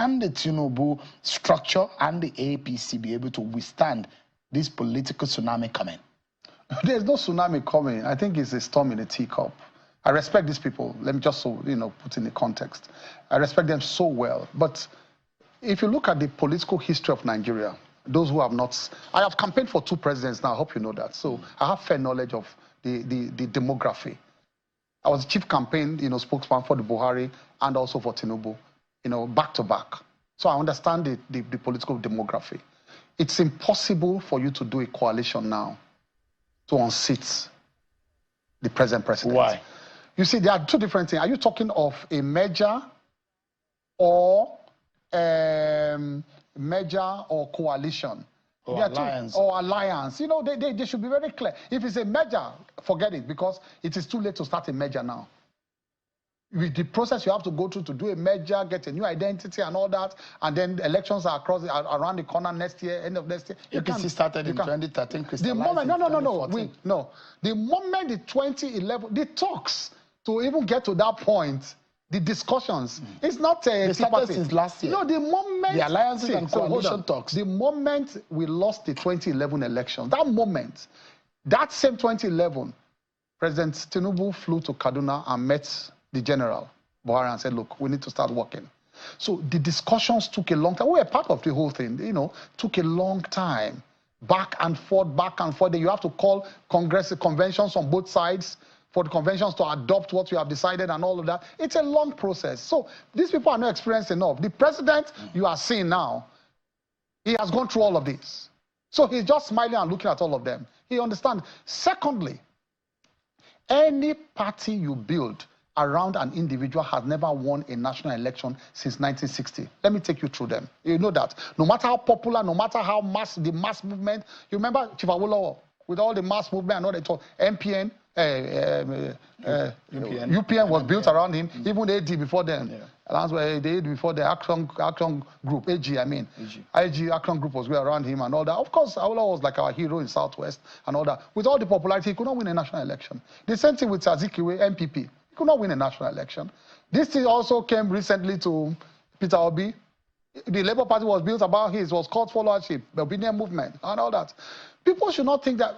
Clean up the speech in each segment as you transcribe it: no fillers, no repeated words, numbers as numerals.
and the Tinubu structure and the APC be able to withstand this political tsunami coming? There's no tsunami coming. I think it's a storm in a teacup. I respect these people. Let me just put in the context. I respect them so well. But if you look at the political history of Nigeria, those who have not... I have campaigned for 2 presidents now. I hope you know that. So I have fair knowledge of the demography. I was the chief campaign, spokesman for the Buhari and also for Tinubu, back to back. So I understand the political demography. It's impossible for you to do a coalition now to unseat the present president. Why? You see, there are 2 different things. Are you talking of a merger or coalition? Or alliance. Or alliance. They should be very clear. If it's a merger, forget it, because it is too late to start a merger now. With the process you have to go through to do a merger, get a new identity and all that, and then elections are around the corner next year, end of next year. APC started in 2013, the moment, no. The moment the 2011, the talks to even get to that point, the discussions, it's not they started since last year. No, the moment... The alliances and coalition talks. The moment we lost the 2011 elections, that moment, that same 2011, President Tinubu flew to Kaduna and met the general, Buhari, and said, look, we need to start working. So the discussions took a long time. We were part of the whole thing, took a long time. Back and forth. You have to call conventions on both sides for the conventions to adopt what you have decided and all of that. It's a long process. So these people are not experienced enough. The president you are seeing now, he has gone through all of this. So he's just smiling and looking at all of them. He understands. Secondly, any party you build around an individual has never won a national election since 1960. Let me take you through them. You know that. No matter how popular, no matter how the mass movement, you remember Chief Awolowo with all the mass movement and all that talk, MPN, UPN was built around him, even AD before then. Yeah. That's why they did before the action group, AG, I mean. AG action group was around him and all that. Of course, Awolowo was like our hero in Southwest and all that. With all the popularity, he could not win a national election. The same thing with Azikiwe, MPP. He could not win a national election. This thing also came recently to Peter Obi. The Labour Party was built about was called followership, the obedient movement, and all that. People should not think that,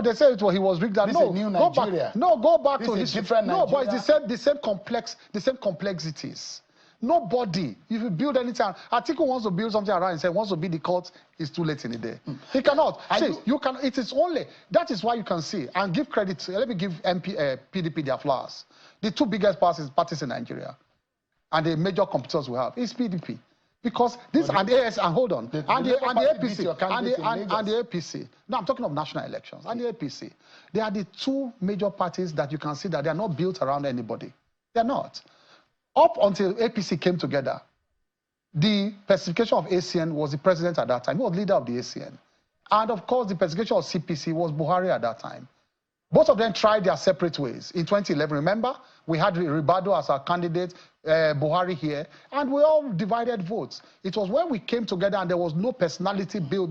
they say he was rigged. This is new Nigeria. Go back to this. Different Nigeria. No, but it's the same complexities. Nobody, if you build anything, Atiku wants to build something around and say wants to be the court, it's too late in the day. He cannot. It is only, that is why you can see, and give credit, let me give PDP their flowers. The 2 biggest parties in Nigeria, and the major competitors we have, is PDP. Because this and AS and hold on, and the APC. No, I'm talking of national elections. And the APC. They are the 2 major parties that you can see that they are not built around anybody. They're not. Up until APC came together, the personification of ACN was the president at that time. He was leader of the ACN. And of course, the personification of CPC was Buhari at that time. Both of them tried their separate ways. In 2011, remember, we had Ribado as our candidate, Buhari here, and we all divided votes. It was when we came together and there was no personality built,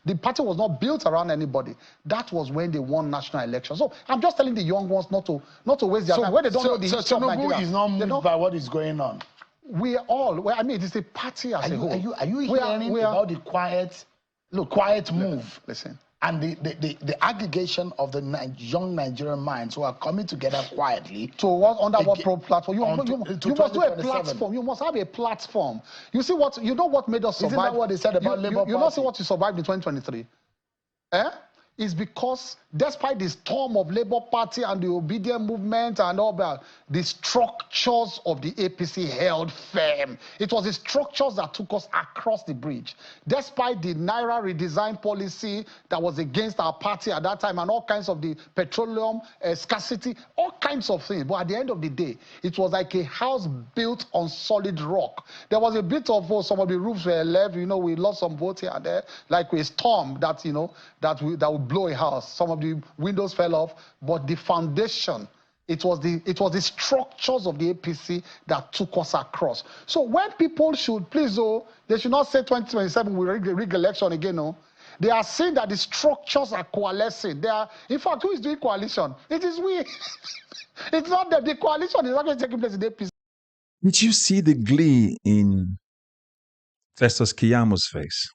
the party was not built around anybody. That was when they won national elections. So I'm just telling the young ones not to waste their time. When they don't know the history of Nigeria, is not moved by what is going on. We all, it is a party as a whole. Are you hearing about the quiet move? Listen. And the aggregation of the young Nigerian minds who are coming together quietly. So under what platform? You must do a platform. You must have a platform. You see what? You know what made us survive? Isn't that what they said about Labour Party? You know what you survived in 2023? Is because despite the storm of Labour Party and the obedient movement and all that, the structures of the APC held firm. It was the structures that took us across the bridge. Despite the Naira redesign policy that was against our party at that time and all kinds of the petroleum scarcity, all kinds of things. But at the end of the day, it was like a house built on solid rock. There was a bit of some of the roofs were left. We lost some votes here and there, like a storm that that would blow a house. Some of the windows fell off, but the foundation, it was the structures of the APC that took us across. So when people should, please, they should not say 2027 we rig election again, They are saying that the structures are coalescing. In fact, who is doing coalition? It is we. It's not that the coalition is actually taking place in the APC. Did you see the glee in Festus Keyamo's face.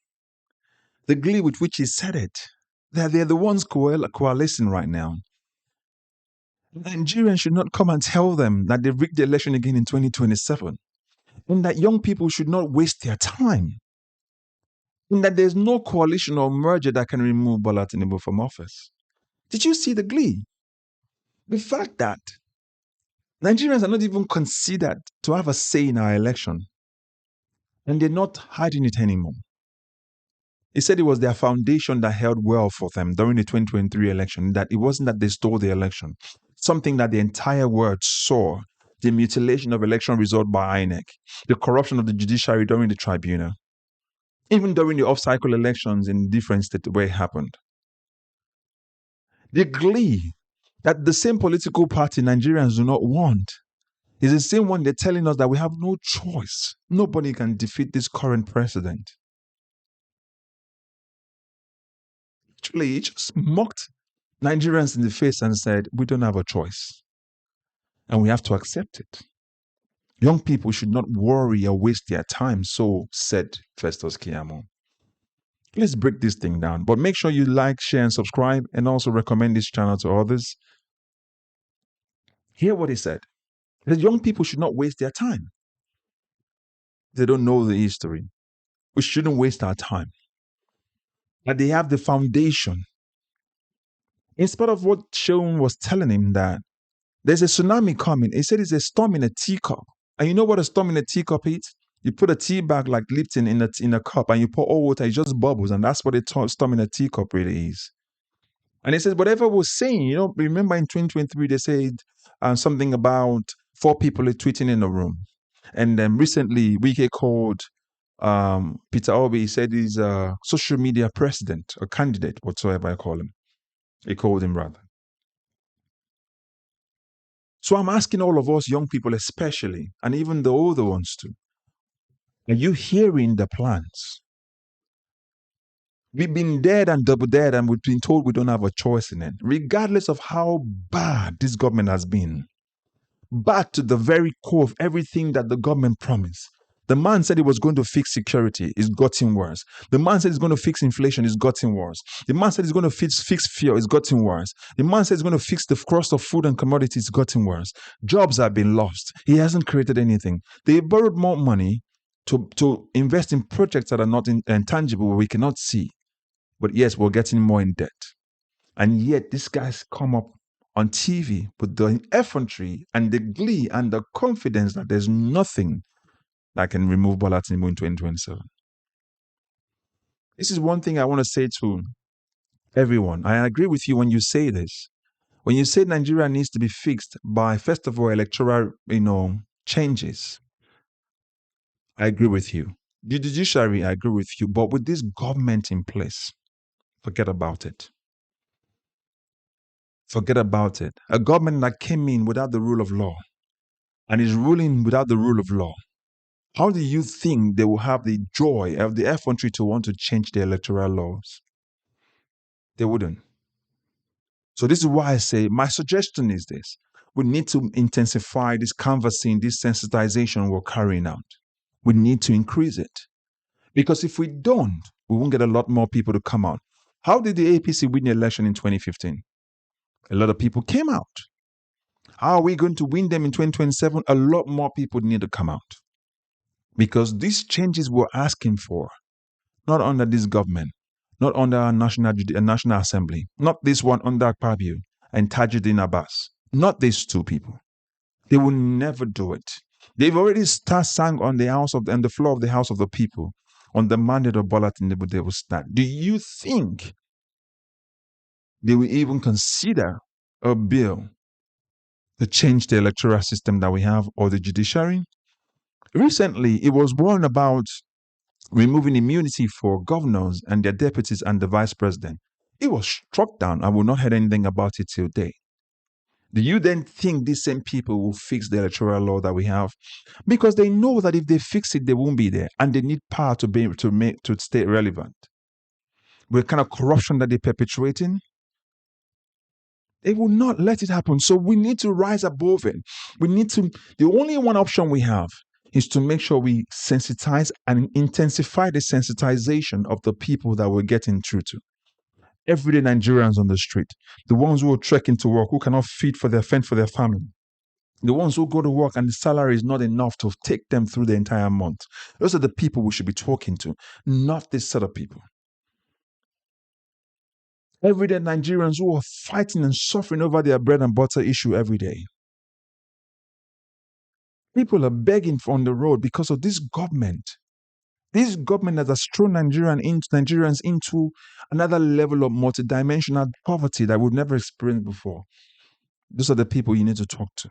The glee with which he said it. They're the ones coalescing right now. Nigerians should not come and tell them that they've rigged the election again in 2027. And that young people should not waste their time. And that there's no coalition or merger that can remove Bola Tinubu from office. Did you see the glee? The fact that Nigerians are not even considered to have a say in our election. And they're not hiding it anymore. He said it was their foundation that held well for them during the 2023 election, that it wasn't that they stole the election. Something that the entire world saw, the mutilation of election result by INEC, the corruption of the judiciary during the tribunal, even during the off-cycle elections in different states where it happened. The glee that the same political party Nigerians do not want is the same one they're telling us that we have no choice. Nobody can defeat this current president. Actually, he just mocked Nigerians in the face and said, we don't have a choice. And we have to accept it. Young people should not worry or waste their time, so said Festus Keyamo. Let's break this thing down. But make sure you like, share, and subscribe, and also recommend this channel to others. Hear what he said. He said, young people should not waste their time. They don't know the history. We shouldn't waste our time. That they have the foundation. In spite of what Sheon was telling him, that there's a tsunami coming. He said it's a storm in a teacup. And you know what a storm in a teacup is? You put a tea bag like Lipton in a cup and you pour all water, it just bubbles. And that's what a storm in a teacup really is. And he says, whatever we're saying, remember in 2023, they said something about 4 people tweeting in a room. And then recently, Wike called Peter Obi. He said he's a social media president, a candidate, whatsoever I call him. He called him rather. So I'm asking all of us young people especially, and even the older ones too, are you hearing the plans? We've been dead and double dead, and we've been told we don't have a choice in it, regardless of how bad this government has been. Back to the very core of everything that the government promised. The man said he was going to fix security. It's gotten worse. The man said he's going to fix inflation. It's gotten worse. The man said he's going to fix fuel. It's gotten worse. The man said he's going to fix the cost of food and commodities. It's gotten worse. Jobs have been lost. He hasn't created anything. They borrowed more money to invest in projects that are not intangible, we cannot see. But yes, we're getting more in debt. And yet, these guys come up on TV with the effrontery and the glee and the confidence that there's nothing that can remove Bola Tinubu in 2027. This is one thing I want to say to everyone. I agree with you when you say this. When you say Nigeria needs to be fixed by, first of all, electoral, changes, I agree with you. The judiciary, I agree with you. But with this government in place, forget about it. Forget about it. A government that came in without the rule of law and is ruling without the rule of law. How do you think they will have the joy of the effrontery to want to change the electoral laws? They wouldn't. So this is why I say my suggestion is this. We need to intensify this canvassing, this sensitization we're carrying out. We need to increase it. Because if we don't, we won't get a lot more people to come out. How did the APC win the election in 2015? A lot of people came out. How are we going to win them in 2027? A lot more people need to come out. Because these changes we're asking for, not under this government, not under our National Assembly, not this one under Akpabio and Tajuddin Abbas, not these two people. They will never do it. They've already sang on the floor of the House of the People on the mandate of Bola Tinubu. They will stand. Do you think they will even consider a bill to change the electoral system that we have or the judiciary? Recently, it was warned about removing immunity for governors and their deputies and the vice president. It was struck down. I will not hear anything about it till today. Do you then think these same people will fix the electoral law that we have? Because they know that if they fix it, they won't be there, and they need power to stay relevant. With the kind of corruption that they're perpetuating, they will not let it happen. So we need to rise above it. The only one option we have is to make sure we sensitize and intensify the sensitization of the people that we're getting through to. Everyday Nigerians on the street, the ones who are trekking to work, who cannot fend for their family, the ones who go to work and the salary is not enough to take them through the entire month. Those are the people we should be talking to, not this set of people. Everyday Nigerians who are fighting and suffering over their bread and butter issue every day. People are begging on the road because of this government. This government that has thrown Nigerians into another level of multidimensional poverty that we've never experienced before. Those are the people you need to talk to.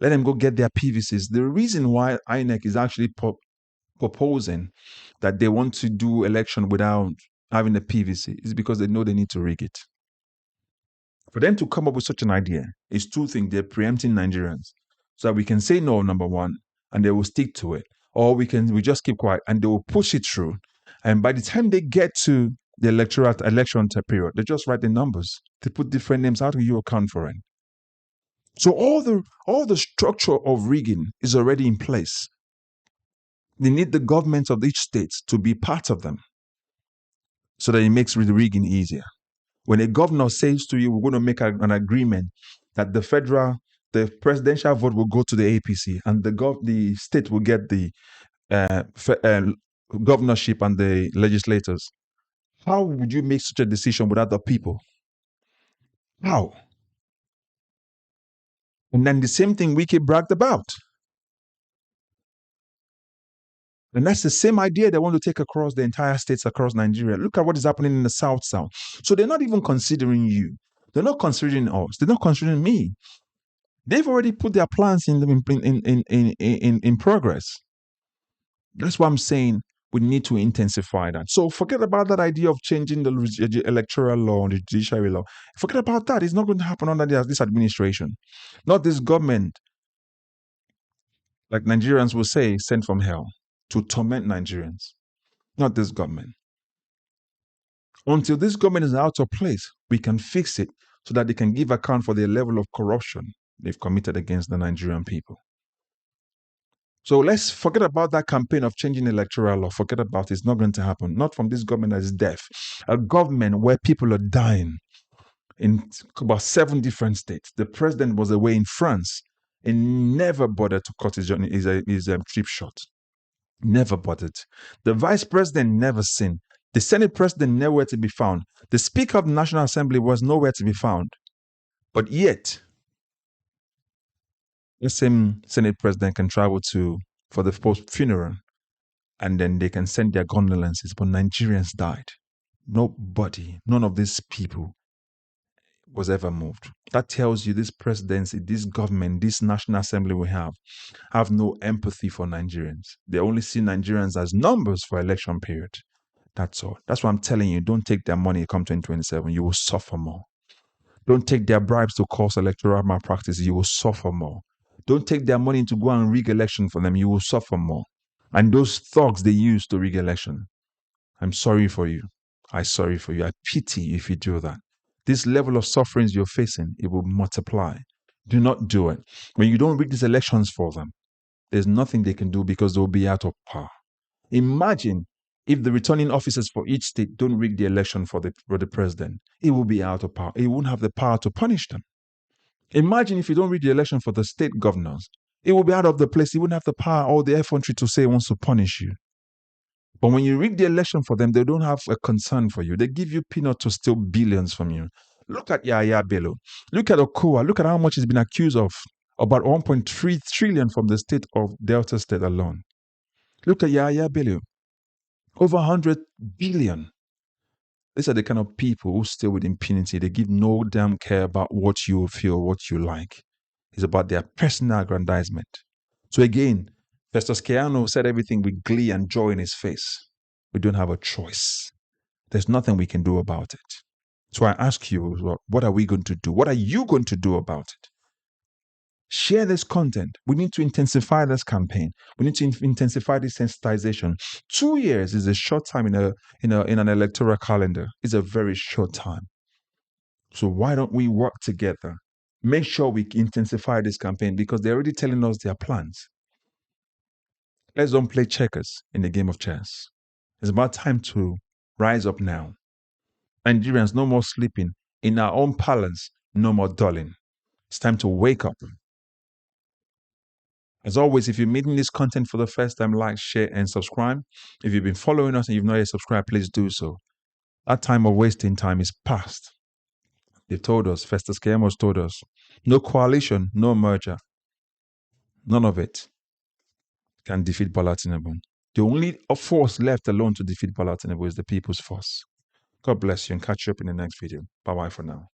Let them go get their PVCs. The reason why INEC is actually proposing that they want to do election without having a PVC is because they know they need to rig it. For them to come up with such an idea is two things. They're preempting Nigerians. So that we can say no, number one, and they will stick to it. Or we just keep quiet and they will push it through. And by the time they get to the election period, they just write the numbers. They put different names. How do you account for it? So all the structure of rigging is already in place. They need the government of each state to be part of them so that it makes the rigging easier. When a governor says to you, we're going to make an agreement that the presidential vote will go to the APC and the state will get the governorship and the legislators. How would you make such a decision without the people? How? And then the same thing Wiki bragged about. And that's the same idea they want to take across the entire states across Nigeria. Look at what is happening in the South. So they're not even considering you. They're not considering us. They're not considering me. They've already put their plans in progress. That's why I'm saying we need to intensify that. So forget about that idea of changing the electoral law and the judiciary law. Forget about that. It's not going to happen under this administration. Not this government, like Nigerians will say, sent from hell to torment Nigerians. Not this government. Until this government is out of place, we can fix it so that they can give account for the level of corruption they've committed against the Nigerian people. So let's forget about that campaign of changing electoral law. Forget about it. It's not going to happen. Not from this government that is deaf. A government where people are dying in about 7 different states. The president was away in France and never bothered to cut his trip short. Never bothered. The vice president never seen. The Senate president nowhere to be found. The Speaker of the National Assembly was nowhere to be found. But yet, the same Senate president can travel for the post-funeral and then they can send their condolences. But Nigerians died. Nobody, none of these people was ever moved. That tells you this presidency, this government, this National Assembly we have no empathy for Nigerians. They only see Nigerians as numbers for election period. That's all. That's why I'm telling you, don't take their money come 2027. You will suffer more. Don't take their bribes to cause electoral malpractice. You will suffer more. Don't take their money to go and rig election for them. You will suffer more. And those thugs they use to rig election, I'm sorry for you. I'm sorry for you. I pity you if you do that. This level of sufferings you're facing, it will multiply. Do not do it. When you don't rig these elections for them, there's nothing they can do because they'll be out of power. Imagine if the returning officers for each state don't rig the election for the president, it will be out of power. It won't have the power to punish them. Imagine if you don't rig the election for the state governors, it will be out of the place. It wouldn't have the power or the effrontery to say it wants to punish you. But when you rig the election for them, they don't have a concern for you. They give you peanuts to steal billions from you. Look at Yaya Bello. Look at Okoa. Look at how much he's been accused of. About 1.3 trillion from the state of Delta State alone. Look at Yaya Bello. Over 100 billion. These are the kind of people who stay with impunity. They give no damn care about what you feel, what you like. It's about their personal aggrandizement. So again, Festus Keyamo said everything with glee and joy in his face. We don't have a choice. There's nothing we can do about it. So I ask you, what are we going to do? What are you going to do about it? Share this content. We need to intensify this campaign. We need to intensify this sensitization. 2 years is a short time in an electoral calendar. It's a very short time. So why don't we work together? Make sure we intensify this campaign because they're already telling us their plans. Let's don't play checkers in the game of chess. It's about time to rise up now. Nigerians, no more sleeping. In our own palace, no more dulling. It's time to wake up. As always, if you're meeting this content for the first time, like, share, and subscribe. If you've been following us and you've not yet subscribed, please do so. That time of wasting time is past. They've told us, Festus Keyamo told us, no coalition, no merger. None of it can defeat Bola Tinubu. The only force left alone to defeat Bola Tinubu is the people's force. God bless you and catch you up in the next video. Bye-bye for now.